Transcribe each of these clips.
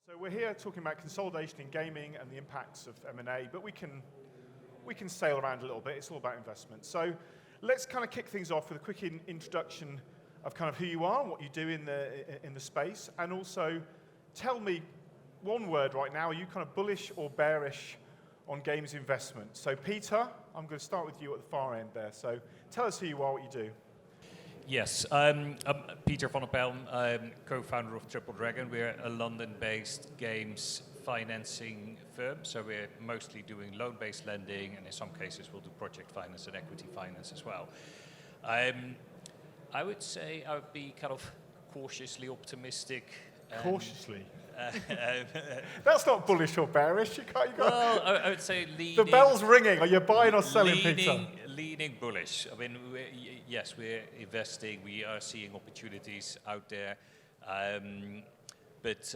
So we're here talking about consolidation in gaming and the impacts of M&A, but we can sail around a little bit. It's all about investment. So let's kind of kick things off with a quick introduction of kind of who you are and what you do in the space, and also tell me one word right now. Are you kind of bullish or bearish on games investment? So Pieter, I'm going to start with you at the far end there. So tell us who you are, what you do. Yes, I'm Pieter van der Pijl, I'm co-founder of Triple Dragon. We're a London-based games financing firm, so we're mostly doing loan-based lending, and in some cases we'll do project finance and equity finance as well. I would say I would be kind of cautiously optimistic. Cautiously? That's not bullish or bearish. You can't. Well, I would say leaning. The bell's ringing. Are you buying or selling, Pieter? Leaning bullish. I mean, yes, we're investing. We are seeing opportunities out there, but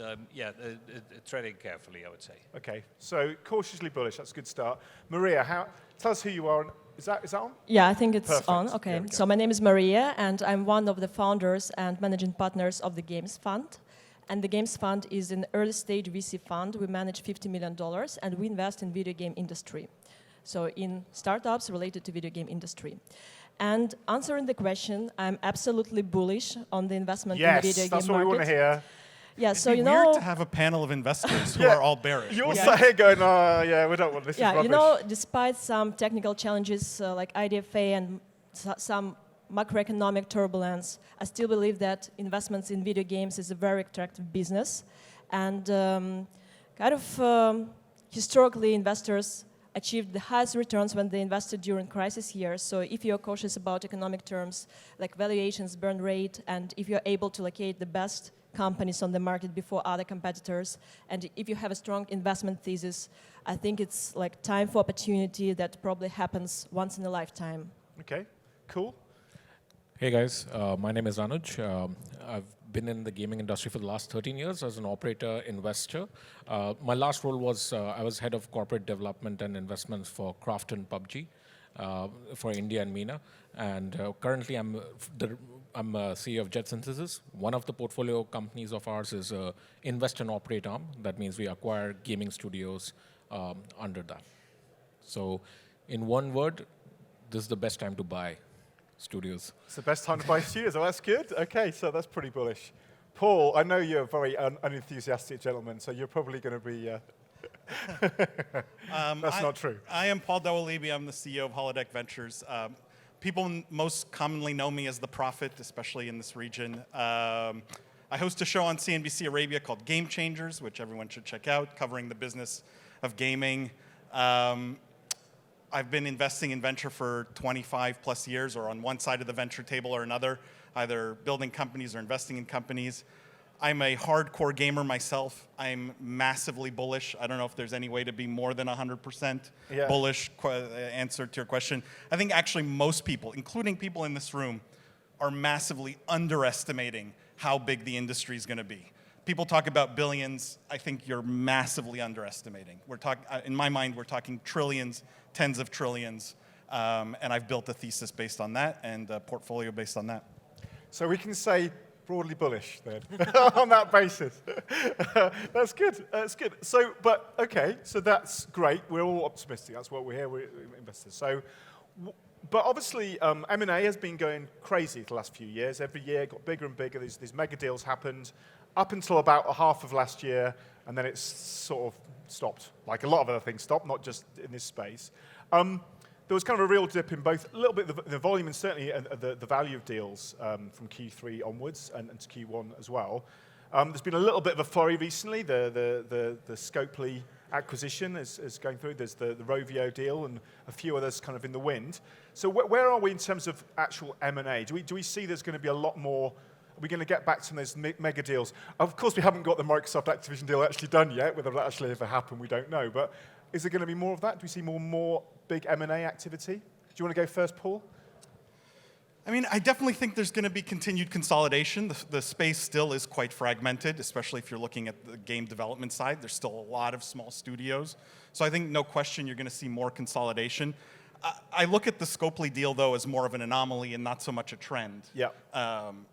treading carefully, I would say. Okay, so cautiously bullish. That's a good start. Maria, tell us who you are. Is that on? Yeah, I think it's Perfect. on. Okay, so my name is Maria, and I'm one of the founders and managing partners of the Games Fund. And the Games Fund is an early stage VC fund. We manage $50 million, and we invest in video game industry. So in startups related to video game industry. And answering the question, I'm absolutely bullish on the investment in the video game market. Yes, that's what we want to hear. Yeah, so It'd be weird to have a panel of investors who are all bearish. You're sat here going, we don't want this. Yeah, is rubbish. you know, despite some technical challenges like IDFA and some macroeconomic turbulence, I still believe that investments in video games is a very attractive business. And historically, investors achieved the highest returns when they invested during crisis years. So if you're cautious about economic terms, like valuations, burn rate, and if you're able to locate the best companies on the market before other competitors, and if you have a strong investment thesis, I think it's like time for opportunity that probably happens once in a lifetime. Okay, cool. Hey guys, my name is Anuj. I've been in the gaming industry for the last 13 years as an operator investor. My last role was I was head of corporate development and investments for Craft and PUBG for India and MENA. And currently I'm CEO of JetSynthesys. One of the portfolio companies of ours is invest and operate arm. That means we acquire gaming studios under that. So in one word, this is the best time to buy studios. It's the best time to buy studios. Oh, that's good. Okay, so that's pretty bullish. Paul, I know you're a very unenthusiastic gentleman, so you're probably going to be... That's not true. I am Paul Dawalibi. I'm the CEO of Holodeck Ventures. People most commonly know me as the Prophet, especially in this region. I host a show on CNBC Arabia called Game Changers, which everyone should check out, covering the business of gaming. I've been investing in venture for 25 plus years, or on one side of the venture table or another, either building companies or investing in companies. I'm a hardcore gamer myself. I'm massively bullish. I don't know if there's any way to be more than 100% bullish answer to your question. I think actually most people, including people in this room, are massively underestimating how big the industry is going to be. People talk about billions. I think you're massively underestimating. In my mind, we're talking trillions, tens of trillions, and I've built a thesis based on that and a portfolio based on that. So we can say broadly bullish then, on that basis. That's good. That's good. So, but okay, so that's great. We're all optimistic. That's what we're here. We're investors. So, but obviously, M&A has been going crazy the last few years. Every year, it got bigger and bigger. These mega deals happened up until about half of last year, and then it's sort of stopped. Like a lot of other things stopped, not just in this space. There was kind of a real dip in both, a little bit the volume and certainly the value of deals from Q3 onwards and to Q1 as well. There's been a little bit of a flurry recently. The Scopely acquisition is going through. There's the Rovio deal and a few others kind of in the wind. So where are we in terms of actual M&A? Do we see there's going to be a lot more? Are we going to get back to those mega deals? Of course, we haven't got the Microsoft Activision deal actually done yet. Whether that actually ever happened, we don't know. But is there going to be more of that? Do we see more big M&A activity? Do you want to go first, Paul? I mean, I definitely think there's going to be continued consolidation. The space still is quite fragmented, especially if you're looking at the game development side. There's still a lot of small studios. So I think, no question, you're going to see more consolidation. I look at the Scopely deal, though, as more of an anomaly and not so much a trend. Yeah.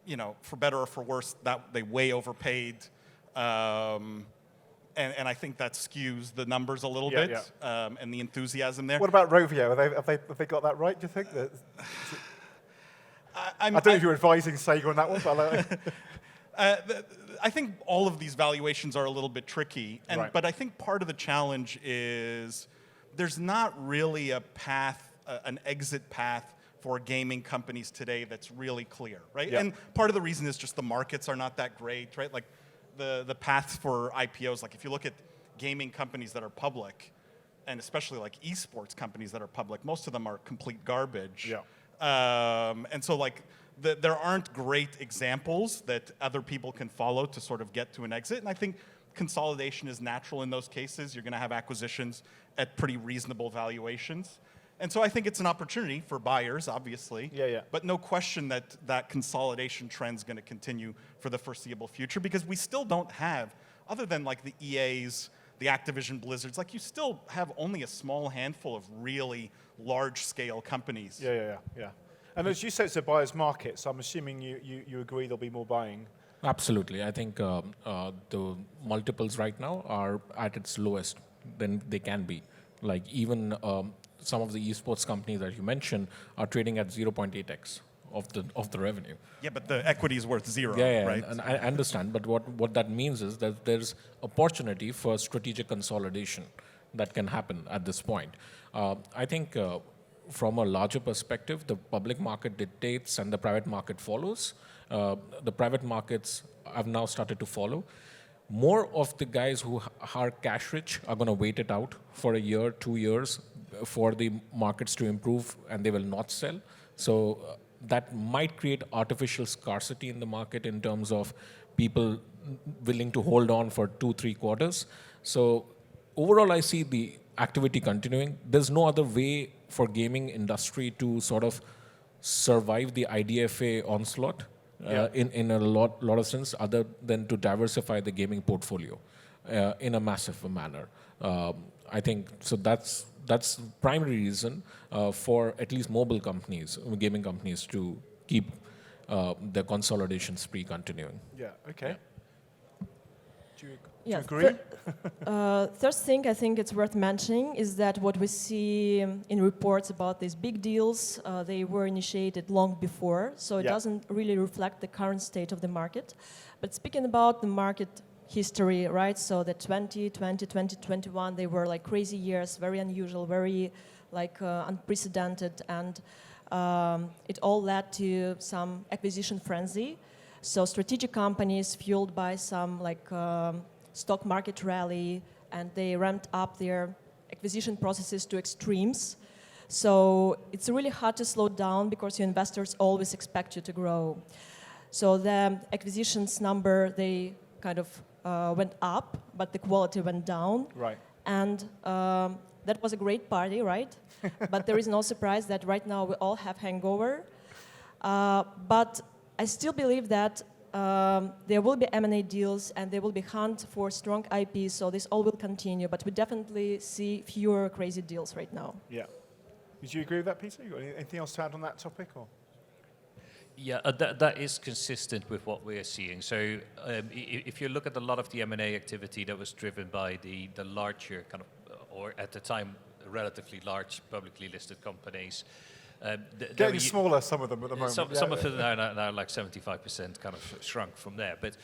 You know, for better or for worse, that they way overpaid. and I think that skews the numbers a little Yeah, bit, and the enthusiasm there. What about Rovio? Have they got that right, do you think? I don't know if you're advising Sega on that one, but I think all of these valuations are a little bit tricky, Right. but I think part of the challenge is there's not really a path, an exit path for gaming companies today that's really clear, right? Yeah. And part of the reason is just the markets are not that great, right? Like the paths for IPOs, like if you look at gaming companies that are public, and especially like esports companies that are public, most of them are complete garbage. Yeah. And so like there aren't great examples that other people can follow to sort of get to an exit. And I think consolidation is natural in those cases. You're going to have acquisitions at pretty reasonable valuations. And so I think it's an opportunity for buyers, obviously. Yeah. But no question that that consolidation trend is going to continue for the foreseeable future, because we still don't have, other than like the EAs, the Activision Blizzards, like you still have only a small handful of really large-scale companies. Yeah. And as you said, it's a buyer's market, so I'm assuming you agree there'll be more buying. Absolutely. I think the multiples right now are at its lowest than they can be. Like even some of the esports companies that you mentioned are trading at 0.8x of the revenue. Yeah, but the equity is worth zero, Yeah, right? and I understand, but what that means is that there's opportunity for strategic consolidation that can happen at this point. I think from a larger perspective, the public market dictates and the private market follows. The private markets have now started to follow. More of the guys who are cash rich are going to wait it out for a year, 2 years for the markets to improve, and they will not sell. So that might create artificial scarcity in the market in terms of people willing to hold on for 2-3 quarters. So overall, I see the activity continuing. There's no other way for gaming industry to sort of survive the IDFA onslaught in a lot of sense, other than to diversify the gaming portfolio in a massive manner. I think so. That's the primary reason for at least mobile companies, gaming companies, to keep the consolidation spree continuing. Yeah, okay. Do you Yeah, agree? Third thing I think it's worth mentioning is that what we see in reports about these big deals, they were initiated long before, so it doesn't really reflect the current state of the market. But speaking about the market history, right, so the 2020, 2021, they were like crazy years, very unusual, very like unprecedented, and it all led to some acquisition frenzy. So strategic companies fueled by some like stock market rally, and they ramped up their acquisition processes to extremes. So it's really hard to slow down because your investors always expect you to grow. So the acquisitions number, they kind of went up, but the quality went down. Right. And that was a great party, right? But there is no surprise that right now we all have hangover. But I still believe that there will be M&A deals and there will be hunt for strong IPs, so this all will continue, but we definitely see fewer crazy deals right now. Yeah. Would you agree with that, Pieter? You got anything else to add on that topic? Or? Yeah, that is consistent with what we're seeing. So if you look at a lot of the M&A activity that was driven by the larger kind of, or at the time, relatively large publicly listed companies, Getting smaller, some of them at the moment. Some of them are now like 75% kind of shrunk from there. But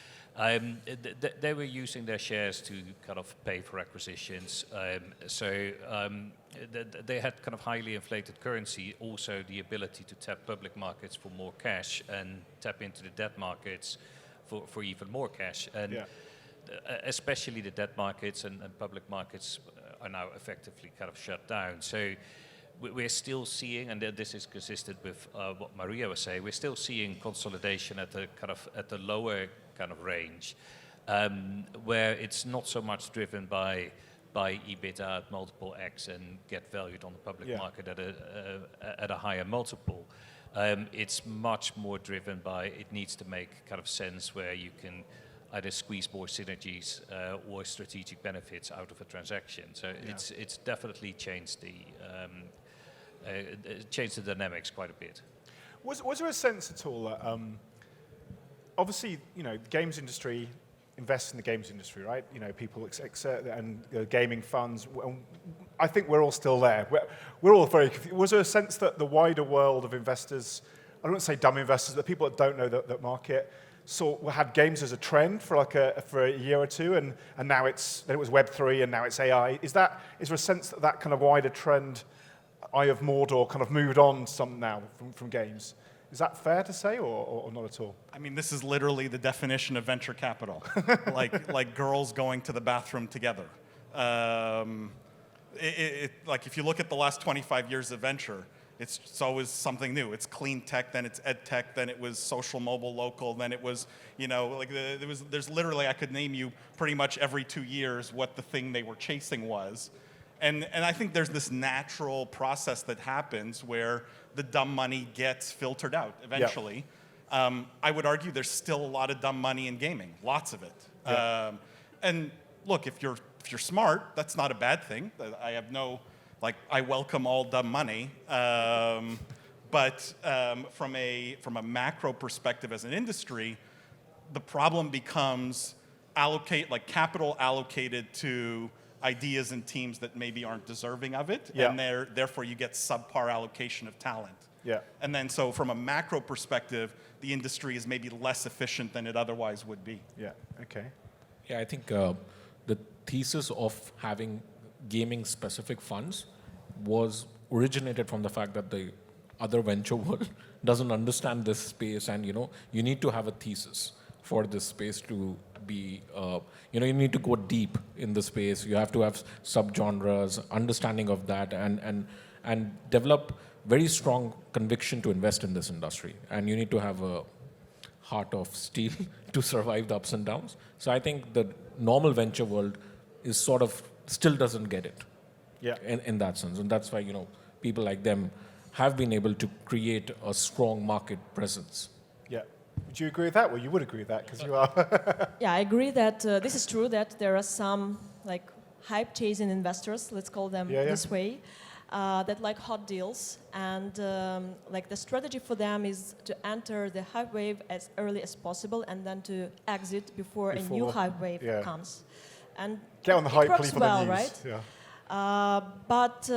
they were using their shares to kind of pay for acquisitions. They had kind of highly inflated currency, also the ability to tap public markets for more cash and tap into the debt markets for even more cash. And especially the debt markets and public markets are now effectively kind of shut down. So we're still seeing, and this is consistent with what Maria was saying, we're still seeing consolidation at the lower kind of range, where it's not so much driven by EBITDA at multiple X and get valued on the public market at a higher multiple. It's much more driven by it needs to make kind of sense where you can either squeeze more synergies or strategic benefits out of a transaction. So it's definitely changed the dynamics quite a bit. Was there a sense at all that, obviously, you know, the games industry invest in the games industry, right? You know, people and gaming funds. I think we're all still there. We're all very confused. Was there a sense that the wider world of investors, I don't want to say dumb investors, but people that don't know that market, had games as a trend for for a year or two, and now then it was Web3, and now it's AI. Is there a sense that kind of wider trend, Eye of Mordor, kind of moved on some now from games? Is that fair to say, or not at all? I mean, this is literally the definition of venture capital, like girls going to the bathroom together. Like if you look at the last 25 years of venture, it's always something new. It's clean tech, then it's ed tech, then it was social, mobile, local, then it was, you know, like there's literally, I could name you pretty much every 2 years what the thing they were chasing was. And I think there's this natural process that happens where the dumb money gets filtered out eventually. Yep. I would argue there's still a lot of dumb money in gaming, lots of it. Yep. And look, if you're smart, that's not a bad thing. I have no, like, I welcome all dumb money. But from a macro perspective as an industry, the problem becomes capital allocated to ideas and teams that maybe aren't deserving of it, yeah. And therefore you get subpar allocation of talent. Yeah. And then so from a macro perspective, the industry is maybe less efficient than it otherwise would be. Yeah, okay. Yeah, I think the thesis of having gaming-specific funds was originated from the fact that the other venture world doesn't understand this space, and you need to have a thesis for this space to be, you need to go deep in the space. You have to have subgenres, understanding of that, and develop very strong conviction to invest in this industry. And you need to have a heart of steel to survive the ups and downs. So I think the normal venture world is sort of still doesn't get it. Yeah. In that sense, and that's why people like them have been able to create a strong market presence. Yeah. Would you agree with that? Well, you would agree with that because you are. Yeah, I agree that this is true that there are some hype-chasing investors, let's call them this way, that like hot deals, and the strategy for them is to enter the hype wave as early as possible and then to exit before a new hype wave comes. And get on the hype, works well, the news. right? Yeah. But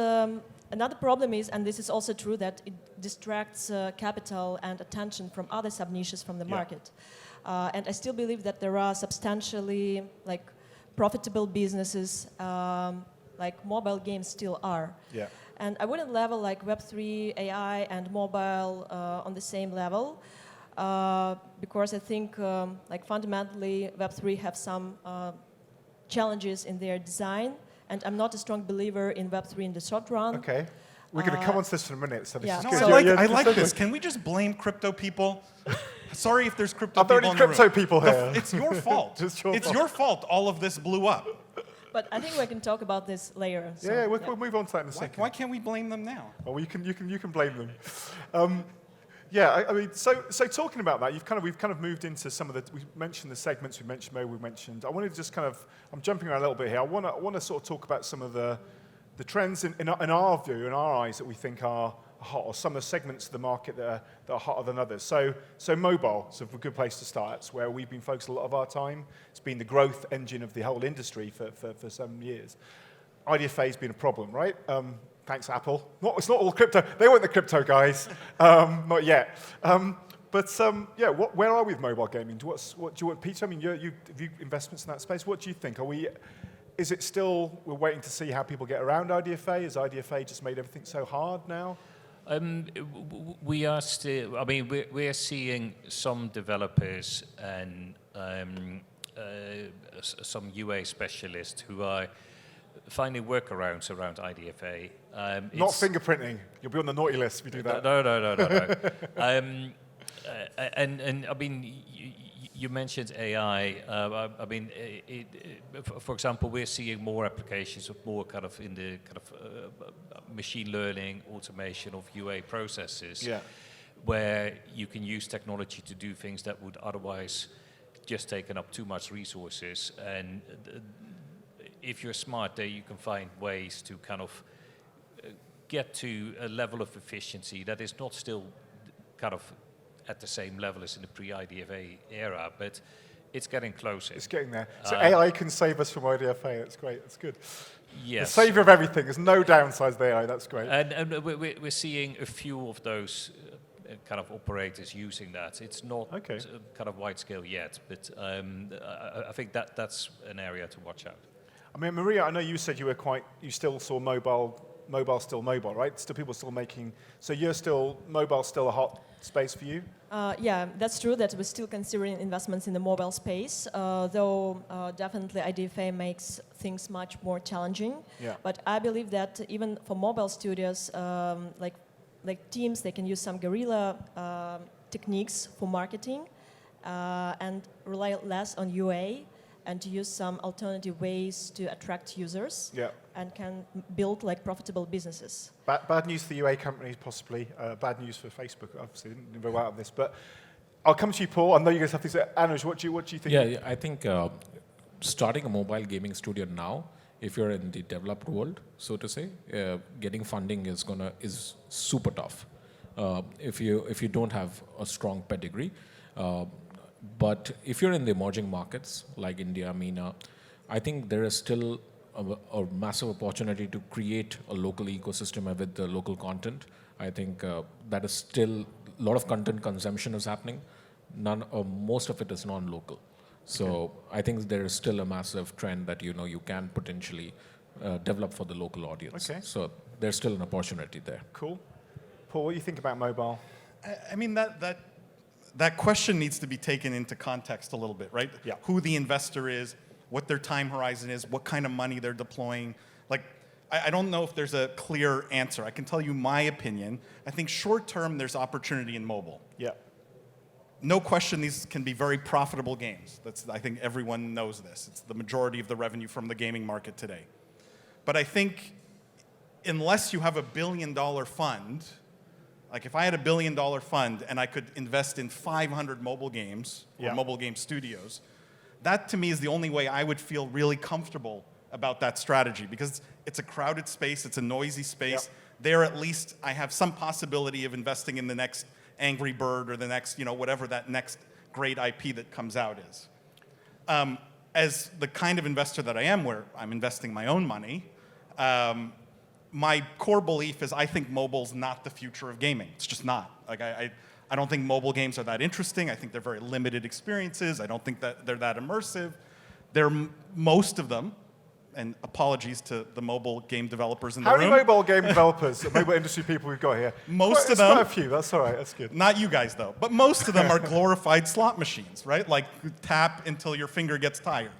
another problem is, and this is also true, that it distracts capital and attention from other sub-niches from the market. And I still believe that there are substantially profitable businesses like mobile games still are. Yeah. And I wouldn't level Web3, AI, and mobile on the same level because I think fundamentally Web3 have some challenges in their design. And I'm not a strong believer in Web3 in the short run. Okay. We're going to come on to this in a minute. So this is good. I like this. Can we just blame crypto people? Sorry if there's crypto people in the room. Are there any crypto people here? It's your fault. It's your fault all of this blew up. But I think we can talk about this later. So, yeah, we'll move on to that in a second. Why can't we blame them now? Well, you can blame them. Yeah, I mean, so talking about that, we've kind of moved into some of the. We mentioned the segments. We mentioned mobile. We mentioned. I wanted to just I'm jumping around a little bit here. I want to sort of talk about some of the trends in our view, in our eyes, that we think are hot, or some of the segments of the market that are hotter than others. So mobile is a good place to start. It's where we've been focused a lot of our time. It's been the growth engine of the whole industry for some years. IDFA has been a problem, right? Thanks, Apple. It's not all crypto. They weren't the crypto guys, not yet. Where are we with mobile gaming? What do you want, Pieter? I mean, you investments in that space. What do you think? Is it still, we're waiting to see how people get around IDFA? Has IDFA just made everything so hard now? We are still, I mean, we're seeing some developers and some UA specialists who are finding workarounds around IDFA. Not fingerprinting. You'll be on the naughty list if you do that. No. And I mean, you mentioned AI. I mean, for example, we're seeing more applications of more kind of in the kind of machine learning, automation of UA processes, where you can use technology to do things that would otherwise just taken up too much resources. And if you're smart, there you can find ways to kind of get to a level of efficiency that is not still kind of at the same level as in the pre-IDFA era, but It's getting closer. It's getting there. So AI can save us from IDFA. That's great. That's good. Yes. The savior of everything. There's no downsides to AI. That's great. And we're seeing a few of those kind of operators using that. It's not kind of wide scale yet, but I think that's an area to watch out. I mean, Maria, I know you said you still saw mobile, right? Still people still making, so mobile still a hot space for you? Yeah, that's true that we're still considering investments in the mobile space, though definitely IDFA makes things much more challenging. Yeah. But I believe that even for mobile studios, like teams, they can use some guerrilla techniques for marketing and rely less on UA and to use some alternative ways to attract users and can build like profitable businesses. Bad news for the UA companies, possibly. Bad news for Facebook, obviously. Didn't go out of this. But I'll come to you, Paul. I know you guys have these. Anuj, what do you think? Yeah, I think starting a mobile gaming studio now, if you're in the developed world, so to say, getting funding is super tough. If you don't have a strong pedigree. But if you're in the emerging markets like India, MENA, I think there is still a massive opportunity to create a local ecosystem with the local content. I think that is still a lot of content consumption is happening. Most of it is non-local. So I think there is still a massive trend that you can potentially develop for the local audience. Okay. So there's still an opportunity there. Cool. Paul, what do you think about mobile? I mean, that question needs to be taken into context a little bit, right? Yeah. Who the investor is, what their time horizon is, what kind of money they're deploying. Like, I don't know if there's a clear answer. I can tell you my opinion. I think short term, there's opportunity in mobile. Yeah. No question, these can be very profitable games. I think everyone knows this. It's the majority of the revenue from the gaming market today. But I think unless you have $1 billion fund, like if I had $1 billion fund and I could invest in 500 mobile games or mobile game studios, that to me is the only way I would feel really comfortable about that strategy, because it's a crowded space, it's a noisy space. There at least I have some possibility of investing in the next Angry Bird or the next, whatever that next great IP that comes out is. As the kind of investor that I am, where I'm investing my own money, my core belief is I think mobile's not the future of gaming. It's just not. Like I don't think mobile games are that interesting. I think they're very limited experiences. I don't think that they're that immersive. Most of them, and apologies to the mobile game developers in the room. How many mobile game developers, mobile industry people we've got here? Most of them. Quite a few, that's all right, that's good. Not you guys, though. But most of them are glorified slot machines, right? Like tap until your finger gets tired.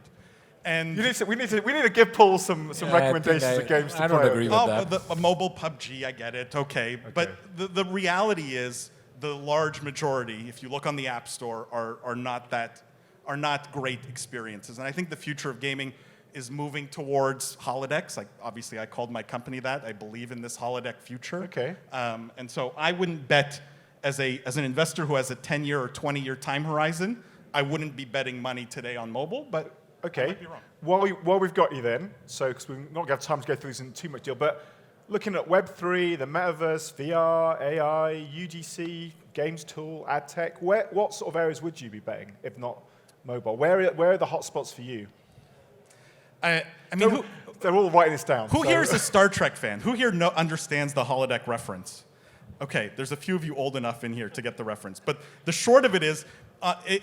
And we need to give Paul some recommendations of games to play. I don't agree with that. A mobile PUBG, I get it, okay. But the reality is the large majority, if you look on the App Store, are not great experiences. And I think the future of gaming is moving towards holodecks. Like obviously, I called my company that. I believe in this holodeck future. Okay. And so I wouldn't bet as an investor who has a 10-year or 20-year time horizon. I wouldn't be betting money today on mobile, but. Okay. I might be wrong. While we've got you then, so because we're not going to have time to go through these in too much deal, but looking at Web3, the metaverse, VR, AI, UGC, games tool, ad tech, what sort of areas would you be betting, if not mobile? Where are the hotspots for you? I mean, they're all writing this down. Who here is a Star Trek fan? Who here understands the holodeck reference? Okay, there's a few of you old enough in here to get the reference. But the short of it is,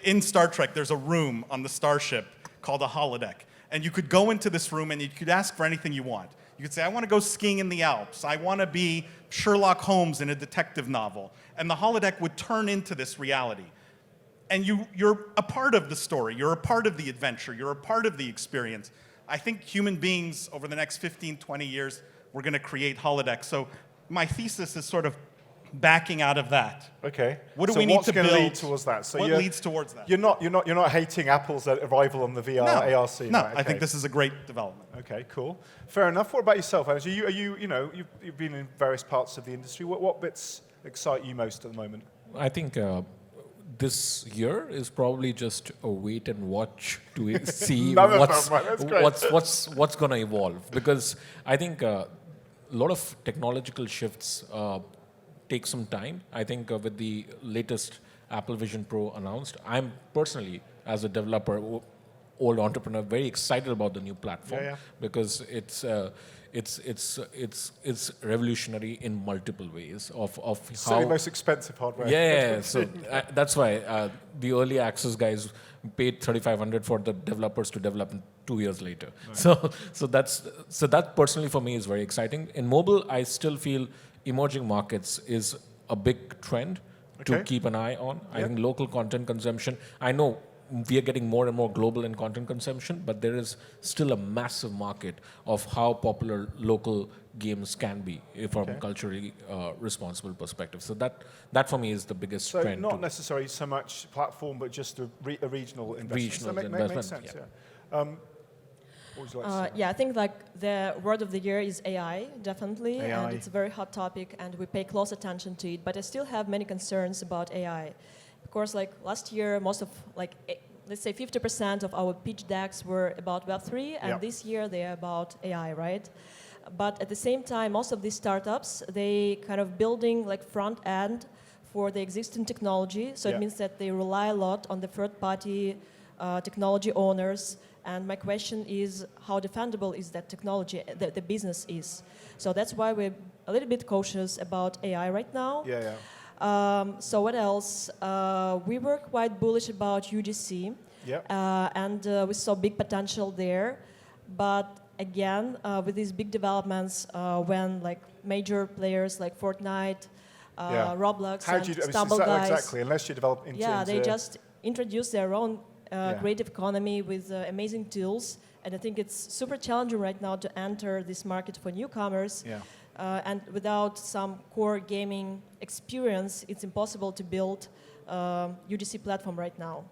in Star Trek, there's a room on the starship called a holodeck. And you could go into this room and you could ask for anything you want. You could say, I want to go skiing in the Alps. I want to be Sherlock Holmes in a detective novel. And the holodeck would turn into this reality. And you're a part of the story. You're a part of the adventure. You're a part of the experience. I think human beings over the next 15, 20 years, we're going to create holodecks. So my thesis is sort of backing out of that. Okay. What do we need to build? What's going to lead towards that? So what leads towards that? You're not hating Apple's arrival on the VR AR scene. No, right? I think this is a great development. Okay, cool. Fair enough. What about yourself, Anuj? You've been in various parts of the industry. What bits excite you most at the moment? I think this year is probably just a wait and watch to see what's going to evolve, because I think a lot of technological shifts take some time. I think with the latest Apple Vision Pro announced, I'm personally as a developer, old entrepreneur, very excited about the new platform because it's revolutionary in multiple ways of Certainly how. most expensive hardware. Yeah, so that's why the early access guys paid 3,500 for the developers to develop 2 years later. Right. So that personally for me is very exciting. In mobile, I still feel emerging markets is a big trend to keep an eye on. I think local content consumption. I know we are getting more and more global in content consumption, but there is still a massive market of how popular local games can be from a culturally responsible perspective. So that for me is the biggest trend. So not necessarily so much platform, but just a regional investment. Regional That makes sense, What would you like to say? I think like the word of the year is AI, definitely, AI. and it's a very hot topic, and we pay close attention to it. But I still have many concerns about AI. Of course, like last year, most of let's say 50% of our pitch decks were about Web3, and this year they are about AI, right? But at the same time, most of these startups, they kind of building like front end for the existing technology. So it means that they rely a lot on the third-party technology owners. And my question is, how defendable is that technology, the business is? So that's why we're a little bit cautious about AI right now. So what else? We were quite bullish about UGC, and we saw big potential there. But again, with these big developments, when like major players like Fortnite, Roblox, and Stumble Guys, exactly, unless you develop into they just introduce their own creative economy with amazing tools. And I think it's super challenging right now to enter this market for newcomers. And without some core gaming experience, it's impossible to build UGC platform right now.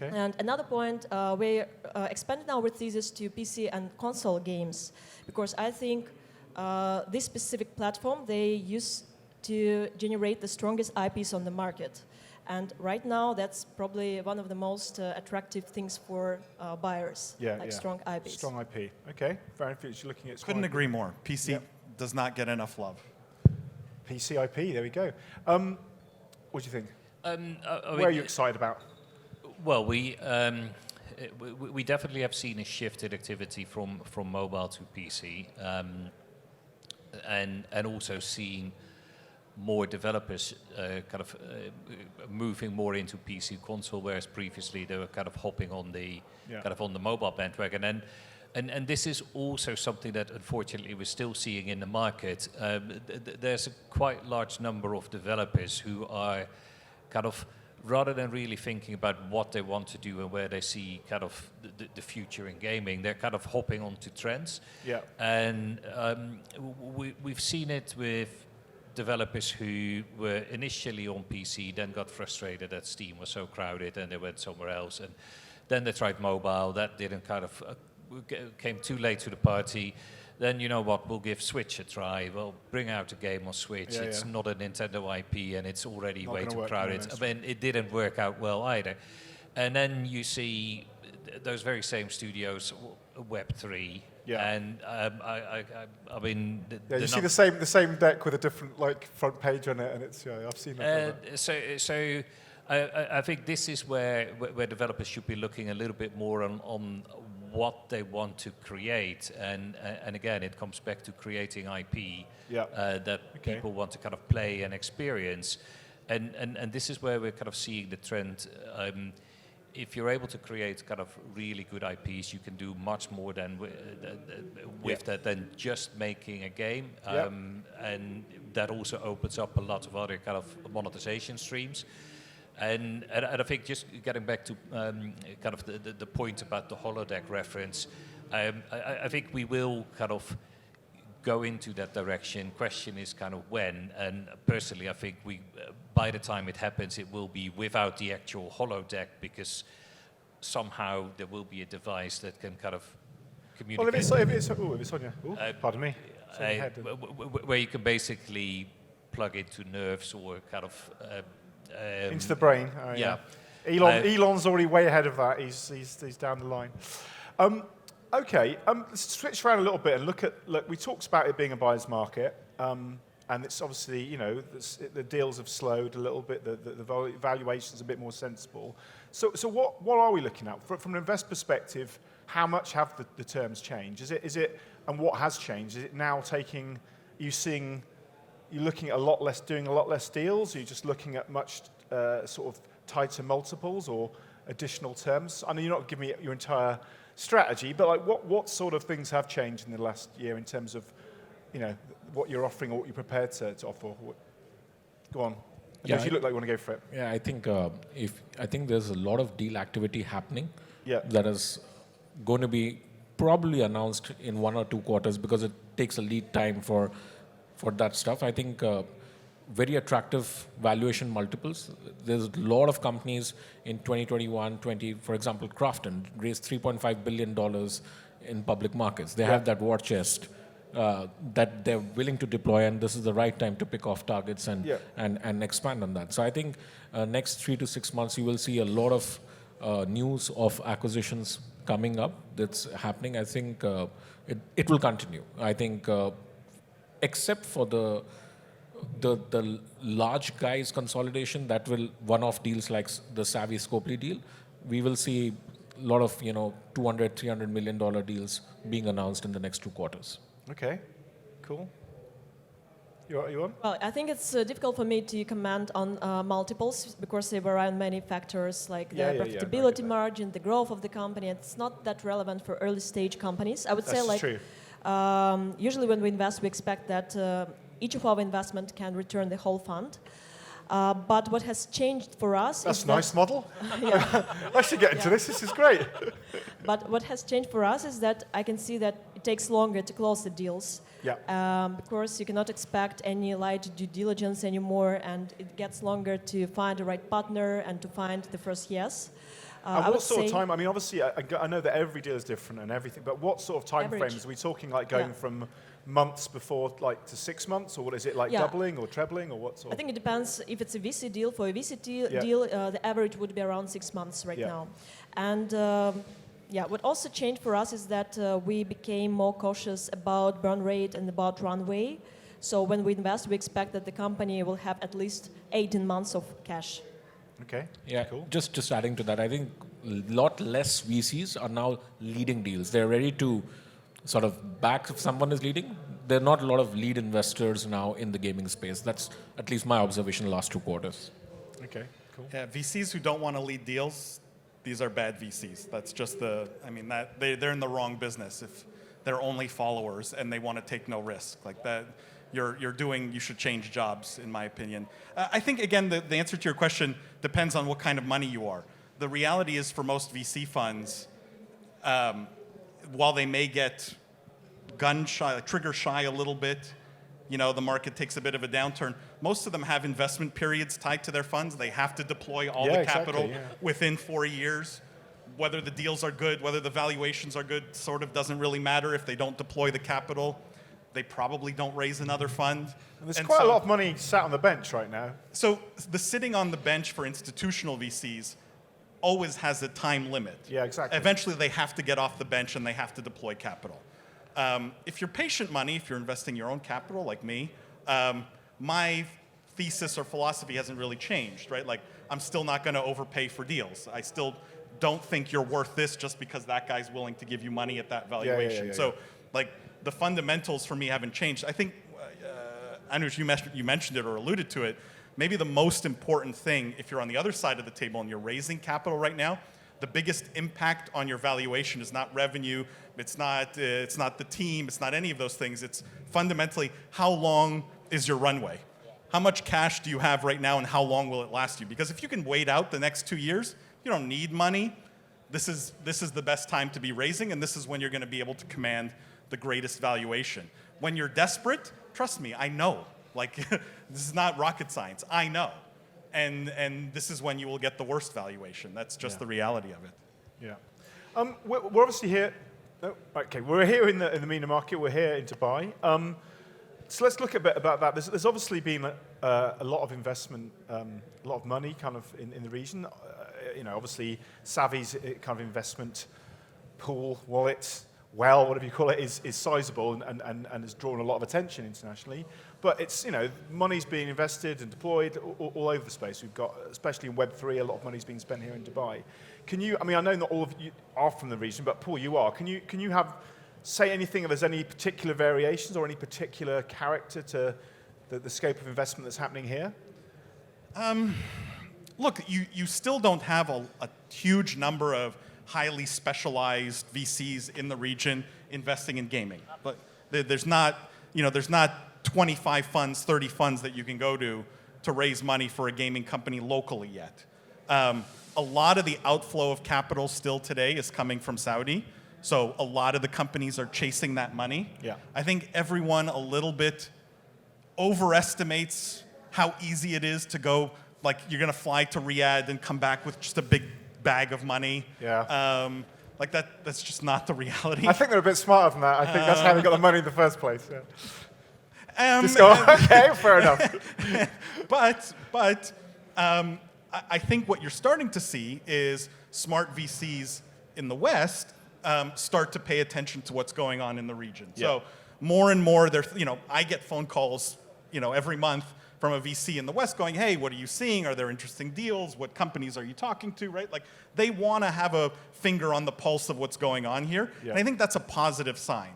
And another point, we're expanding our thesis to PC and console games, because I think this specific platform, they use to generate the strongest IPs on the market. And right now, that's probably one of the most attractive things for buyers, strong IPs. Strong IP. Okay, very interesting. Looking at Couldn't agree more. PC does not get enough love. PC IP, there we go. What do you think? Where are you excited about? Well, we definitely have seen a shift in activity from mobile to PC, and also seen more developers moving more into PC console, whereas previously they were kind of hopping on the on the mobile bandwagon. And this is also something that unfortunately we're still seeing in the market. There's a quite large number of developers who are kind of, rather than really thinking about what they want to do and where they see kind of the future in gaming, they're kind of hopping onto trends. And we've seen it with developers who were initially on PC, then got frustrated that Steam was so crowded and they went somewhere else. And then they tried mobile, that didn't came too late to the party. Then, you know what, we'll give Switch a try. We'll bring out a game on Switch. It's not a Nintendo IP and it's already way too crowded. I mean, it didn't work out well either. And then you see those very same studios, Web3. And I mean, you see the same deck with a different front page on it, and it's I've seen that. So I think this is where developers should be looking a little bit more on what they want to create, and again, it comes back to creating IP that people want to kind of play and experience, and this is where we're kind of seeing the trend. If you're able to create kind of really good IPs, you can do much more than with that than just making a game, and that also opens up a lot of other kind of monetization streams. And I think just getting back to kind of the point about the holodeck reference, I think we will kind of go into that direction. Question is kind of when, and personally I think by the time it happens, it will be without the actual holodeck, because somehow there will be a device that can kind of communicate. Well, if it's on you. Pardon me. Where you can basically plug into nerves or kind of into the brain. Elon's already way ahead of that. He's down the line. Let's switch around a little bit and look. We talked about it being a buyer's market, and and it's obviously, you know, the deals have slowed a little bit, the valuation's a bit more sensible. So what are we looking at? From an investor perspective, how much have the terms changed? Is it, and what has changed? Is it now taking, you're looking at doing a lot less deals? Are you just looking at much sort of tighter multiples or additional terms? I know you're not giving me your entire strategy, but like what sort of things have changed in the last year in terms of, you know, what you're offering or what you're prepared to offer? Go on. Yeah, you look like you want to go for it. Yeah, I think there's a lot of deal activity happening. Yeah. That is going to be probably announced in 1 or 2 quarters because it takes a lead time for that stuff. I think very attractive valuation multiples. There's a lot of companies in 2021, for example, Crafton raised $3.5 billion in public markets. They have that war chest that they're willing to deploy, and this is the right time to pick off targets and expand on that. So I think next 3 to 6 months, you will see a lot of news of acquisitions coming up that's happening. I think it will continue. I think except for the large guys consolidation, that will one-off deals like the Savvy Scopely deal, we will see a lot of, you know, $200-300 million deals being announced in the next 2 quarters. Okay, cool. You on? Well, I think it's difficult for me to comment on multiples because they vary on many factors like the profitability margin, the growth of the company. It's not that relevant for early stage companies. I would say like true. Usually when we invest, we expect that each of our investment can return the whole fund. But what has changed for us That's is a nice model. I should get into this. This is great. But what has changed for us is that I can see that it takes longer to close the deals. Yeah. Because you cannot expect any light due diligence anymore, and it gets longer to find the right partner and to find the first yes. And what sort of time? I mean, obviously, I know that every deal is different and everything, but what sort of time frames are we talking? Like going from months before, like to 6 months, or what is it like doubling or trebling, or what sort? I think it depends if it's a VC deal. For a VC deal, the average would be around 6 months right now. And what also changed for us is that we became more cautious about burn rate and about runway. So when we invest, we expect that the company will have at least 18 months of cash. Okay. Yeah, cool. Just adding to that, I think a lot less VCs are now leading deals. They're ready to sort of back if someone is leading. There are not a lot of lead investors now in the gaming space. That's at least my observation the last 2 quarters. Okay, cool. Yeah, VCs who don't want to lead deals, these are bad VCs. That's just they're in the wrong business if they're only followers and they want to take no risk. Like that, you should change jobs, in my opinion. I think, again, the answer to your question depends on what kind of money you are. The reality is for most VC funds, while they may get gun shy, trigger shy a little bit, you know, the market takes a bit of a downturn, most of them have investment periods tied to their funds. They have to deploy all the capital within 4 years. Whether the deals are good, whether the valuations are good, sort of doesn't really matter. If they don't deploy the capital, they probably don't raise another fund. And there's quite a lot of money sat on the bench right now. So the sitting on the bench for institutional VCs always has a time limit. Yeah, exactly. Eventually they have to get off the bench and they have to deploy capital. If you're patient money, if you're investing your own capital like me, my thesis or philosophy hasn't really changed, right? Like, I'm still not going to overpay for deals. I still don't think you're worth this just because that guy's willing to give you money at that valuation. So, like, the fundamentals for me haven't changed. I think, Anuj, you mentioned it or alluded to it. Maybe the most important thing, if you're on the other side of the table and you're raising capital right now, the biggest impact on your valuation is not revenue, it's not the team, it's not any of those things. It's fundamentally, how long is your runway? How much cash do you have right now and how long will it last you? Because if you can wait out the next 2 years, you don't need money. This is the best time to be raising, and this is when you're going to be able to command the greatest valuation. When you're desperate, trust me, I know. Like, this is not rocket science. I know. And this is when you will get the worst valuation. That's just the reality of it. Yeah. We're obviously here. Oh, okay, we're here in the MENA market. We're here in Dubai. So let's look a bit about that. There's obviously been a lot of investment, a lot of money kind of in the region. You know, obviously, Savvy's kind of investment pool, wallet, well, whatever you call it, is sizable and has drawn a lot of attention internationally. But it's, money's being invested and deployed all over the space. We've got, especially in Web3, a lot of money's being spent here in Dubai. I know not all of you are from the region, but Paul, you are. Can you say anything if there's any particular variations or any particular character to the scope of investment that's happening here? Look, you still don't have a huge number of highly specialized VCs in the region investing in gaming. But there's not 25 funds, 30 funds that you can go to raise money for a gaming company locally yet. A lot of the outflow of capital still today is coming from Saudi. So a lot of the companies are chasing that money. Yeah. I think everyone a little bit overestimates how easy it is to go, like you're going to fly to Riyadh and come back with just a big bag of money. Yeah. Like that's just not the reality. I think they're a bit smarter than that. I think that's how they got the money in the first place. Yeah. Okay, fair enough. But I think what you're starting to see is smart VCs in the West start to pay attention to what's going on in the region. Yeah. So more and more, I get phone calls, every month from a VC in the West going, hey, what are you seeing? Are there interesting deals? What companies are you talking to, right? Like, they want to have a finger on the pulse of what's going on here. Yeah. And I think that's a positive sign.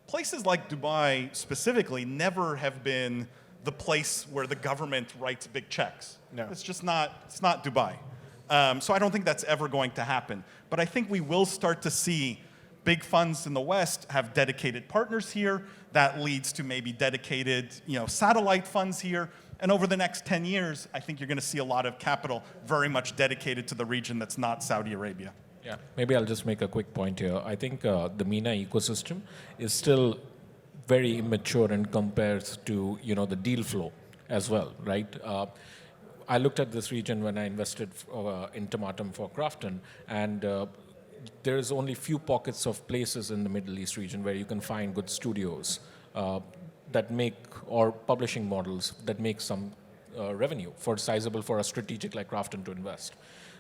Places like Dubai specifically never have been the place where the government writes big checks. No. It's just not, it's not Dubai. So I don't think that's ever going to happen. But I think we will start to see big funds in the West have dedicated partners here. That leads to maybe dedicated, satellite funds here. And over the next 10 years, I think you're going to see a lot of capital very much dedicated to the region that's not Saudi Arabia. Yeah, maybe I'll just make a quick point here. I think the MENA ecosystem is still very immature and compares to, the deal flow as well, right? I looked at this region when I invested in Tomatum for Crafton, and there's only few pockets of places in the Middle East region where you can find good studios that make, or publishing models that make some revenue sizable for a strategic like Crafton to invest.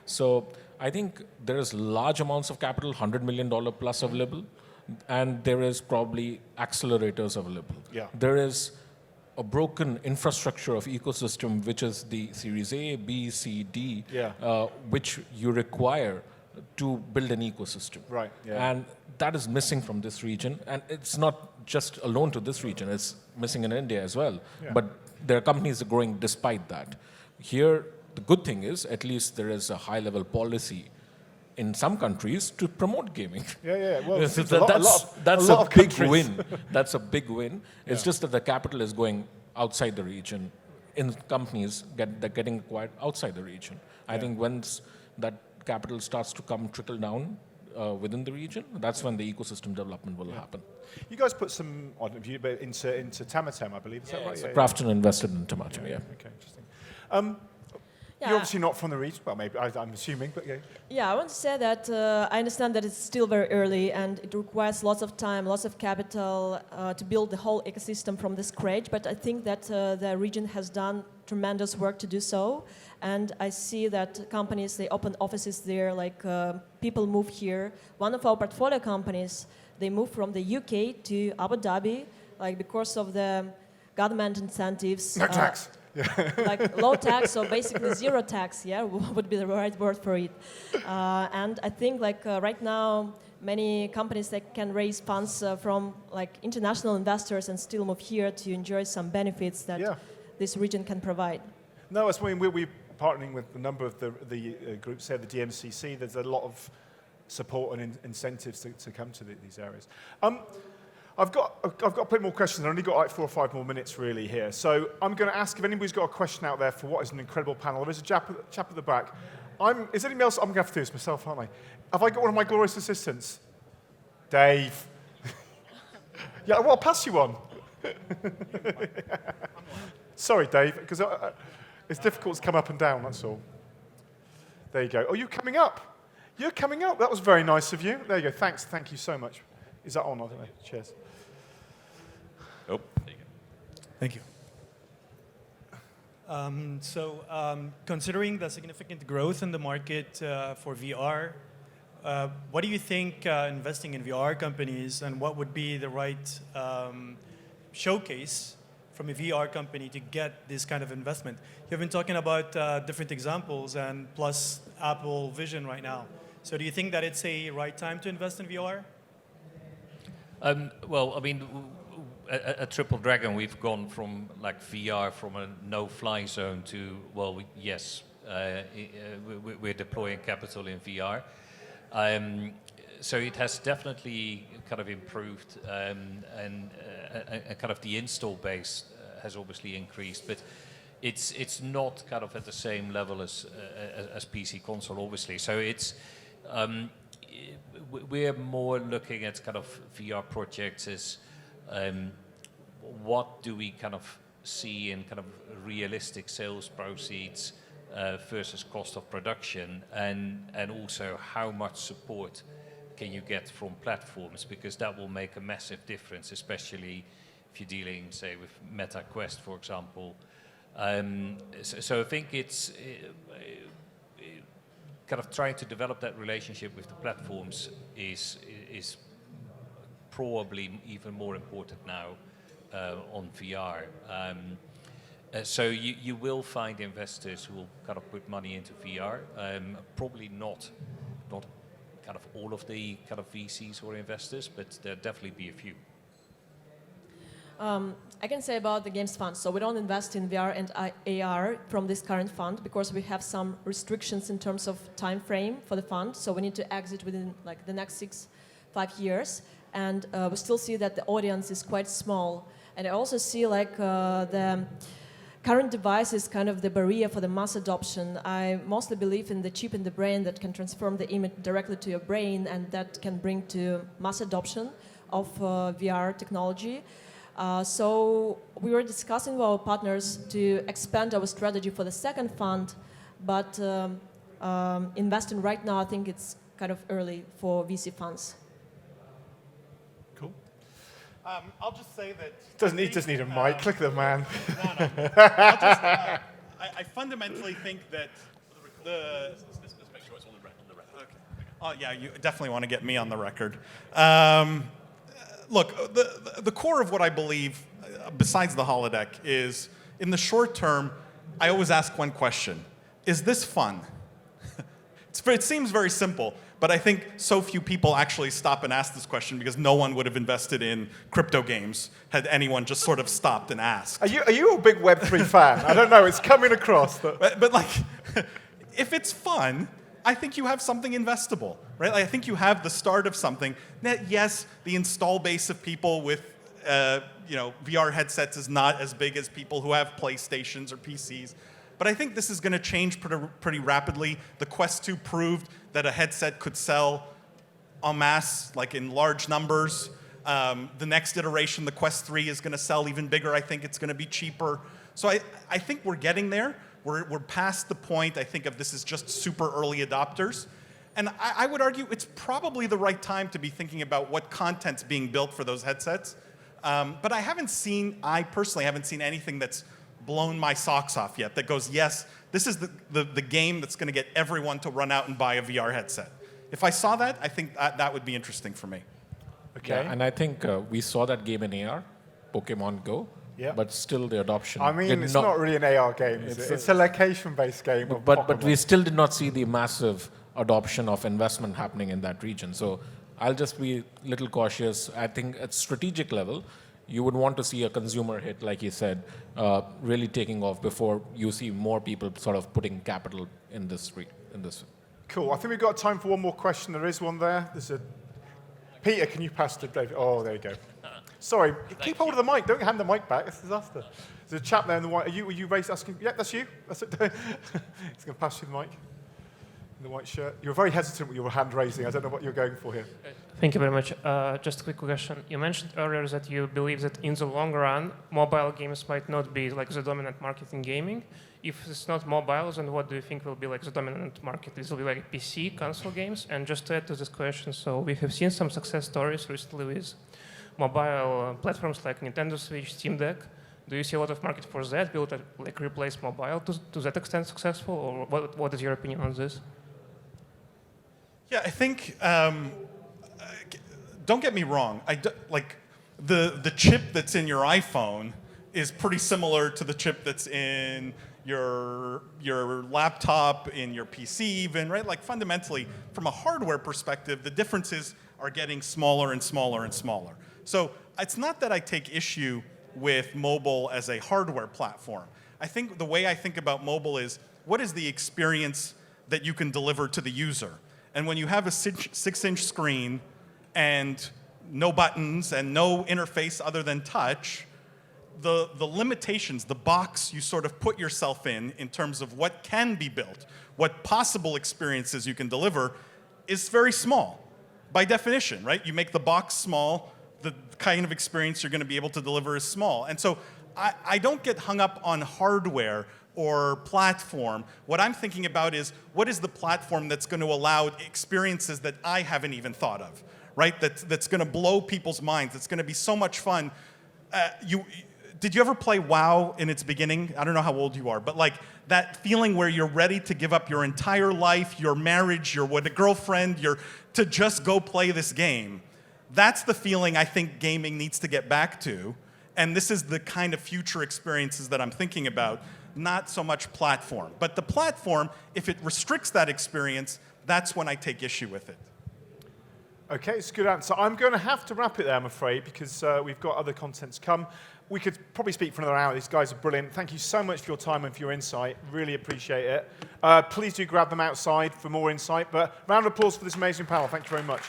So I think there is large amounts of capital, $100 million plus available, and there is probably accelerators available. Yeah. There is a broken infrastructure of ecosystem, which is the Series A, B, C, D, which you require to build an ecosystem. Right. Yeah. And that is missing from this region. And it's not just alone to this region, it's missing in India as well. Yeah. But there are companies that are growing despite that. Here, the good thing is, at least there is a high-level policy in some countries to promote gaming. Yeah. Well, So a that's lot a of big countries. win. That's a big win. It's just that the capital is going outside the region. In companies they're getting acquired outside the region. I think once that capital starts to trickle down within the region, that's when the ecosystem development will happen. You guys put some into Tamatem, I believe. Is that right? So Crafton invested in Tomato, Okay, interesting. Yeah. You're obviously not from the region. Well, maybe I'm assuming, but yeah. Yeah, I want to say that I understand that it's still very early and it requires lots of time, lots of capital to build the whole ecosystem from the scratch. But I think that the region has done tremendous work to do so. And I see that companies, they open offices there, like people move here. One of our portfolio companies, they moved from the UK to Abu Dhabi, like because of the government incentives. No tax. Like low tax or basically zero tax, would be the right word for it. And I think right now, many companies that can raise funds from like international investors and still move here to enjoy some benefits that this region can provide. No, I mean we're partnering with a number of the groups here, the DMCC. There's a lot of support and incentives to come to these areas. I've got a bit more questions. I've only got like 4 or 5 more minutes really here. So I'm going to ask if anybody's got a question out there for what is an incredible panel. There is a chap at the back. Is anybody else? I'm going to have to do this myself, aren't I? Have I got one of my glorious assistants? Dave. Yeah, well, I'll pass you on. Sorry, Dave, because it's difficult to come up and down, that's all. There you go. Oh, you're coming up. You're coming up. That was very nice of you. There you go. Thanks. Thank you so much. Is that on? I don't know. Cheers. Oh, there you go. Thank you. Considering the significant growth in the market for VR, what do you think investing in VR companies, and what would be the right showcase from a VR company to get this kind of investment? You've been talking about different examples and plus Apple Vision right now. So do you think that it's a right time to invest in VR? Well, I mean, at Triple Dragon, we've gone from like VR from a no-fly zone to, well, yes, we're deploying capital in VR. So it has definitely kind of improved, and kind of the install base has obviously increased, but it's not kind of at the same level as PC console, obviously. So it's we're more looking at kind of VR projects as what do we kind of see in kind of realistic sales proceeds versus cost of production, and also how much support can you get from platforms, because that will make a massive difference, especially if you're dealing, say, with Meta Quest, for example. So I think it's kind of trying to develop that relationship with the platforms is probably even more important now on VR. So you will find investors who will kind of put money into VR. Probably not kind of all of the kind of VCs or investors, but there'll definitely be a few. I can say about the games fund. So we don't invest in VR and AR from this current fund because we have some restrictions in terms of time frame for the fund. So we need to exit within like the next 5 years, and we still see that the audience is quite small. And I also see like the current device is kind of the barrier for the mass adoption. I mostly believe in the chip in the brain that can transform the image directly to your brain, and that can bring to mass adoption of VR technology. So we were discussing with our partners to expand our strategy for the second fund, but investing right now, I think it's kind of early for VC funds. Cool. I'll just say that... He just need a mic. Look at the man. I fundamentally think that Let's make sure it's on the record. Okay. Oh, yeah, you definitely want to get me on the record. Look, the core of what I believe, besides the holodeck, is in the short term, I always ask one question. Is this fun? It seems very simple, but I think so few people actually stop and ask this question because no one would have invested in crypto games had anyone just sort of stopped and asked. Are you a big Web3 fan? I don't know, it's coming across. But like, if it's fun, I think you have something investable, right? Like, I think you have the start of something that, yes, the install base of people with VR headsets is not as big as people who have PlayStations or PCs. But I think this is going to change pretty rapidly. The Quest 2 proved that a headset could sell en masse, like in large numbers. The next iteration, the Quest 3, is going to sell even bigger. I think it's going to be cheaper. So I think we're getting there. We're past the point, I think, of this is just super early adopters. And I would argue it's probably the right time to be thinking about what content's being built for those headsets. But I personally haven't seen anything that's blown my socks off yet that goes, yes, this is the game that's going to get everyone to run out and buy a VR headset. If I saw that, I think that would be interesting for me. Okay. Yeah, and I think we saw that game in AR, Pokemon Go. Yeah. But still the adoption. I mean, it's not really an AR game, is it? It's a location-based game. But we still did not see the massive adoption of investment happening in that region. So I'll just be a little cautious. I think at strategic level, you would want to see a consumer hit, like you said, really taking off before you see more people sort of putting capital in this. Cool. I think we've got time for one more question. There is one there. There's a Pieter, can you pass to David? Oh, there you go. Sorry, keep hold of the mic. Don't hand the mic back. It's a disaster. There's a chap there in the white. Are you raised asking? Yeah, that's you. That's it. He's going to pass you the mic. In the white shirt. You're very hesitant with your hand raising. I don't know what you're going for here. Thank you very much. Just a quick question. You mentioned earlier that you believe that in the long run, mobile games might not be like the dominant market in gaming. If it's not mobile, then what do you think will be like the dominant market? This will be like PC, console games? And just to add to this question, so we have seen some success stories recently with mobile platforms like Nintendo Switch, Steam Deck. Do you see a lot of market for that? Will it like replace mobile to that extent successful? Or what is your opinion on this? Yeah, I think, don't get me wrong, like the chip that's in your iPhone is pretty similar to the chip that's in your laptop, in your PC even, right? Like fundamentally, from a hardware perspective, the differences are getting smaller and smaller and smaller. So it's not that I take issue with mobile as a hardware platform. I think the way I think about mobile is, what is the experience that you can deliver to the user? And when you have a 6-inch screen and no buttons and no interface other than touch, the limitations, the box you sort of put yourself in terms of what can be built, what possible experiences you can deliver, is very small by definition, right? You make the box small, the kind of experience you're going to be able to deliver is small. And so I don't get hung up on hardware or platform. What I'm thinking about is, what is the platform that's going to allow experiences that I haven't even thought of, right? That's going to blow people's minds. It's going to be so much fun. Did you ever play WoW in its beginning? I don't know how old you are, but like that feeling where you're ready to give up your entire life, your marriage, your girlfriend, to just go play this game. That's the feeling I think gaming needs to get back to. And this is the kind of future experiences that I'm thinking about, not so much platform. But the platform, if it restricts that experience, that's when I take issue with it. Okay, it's a good answer. I'm going to have to wrap it there, I'm afraid, because we've got other content to come. We could probably speak for another hour. These guys are brilliant. Thank you so much for your time and for your insight. Really appreciate it. Please do grab them outside for more insight. But round of applause for this amazing panel. Thank you very much.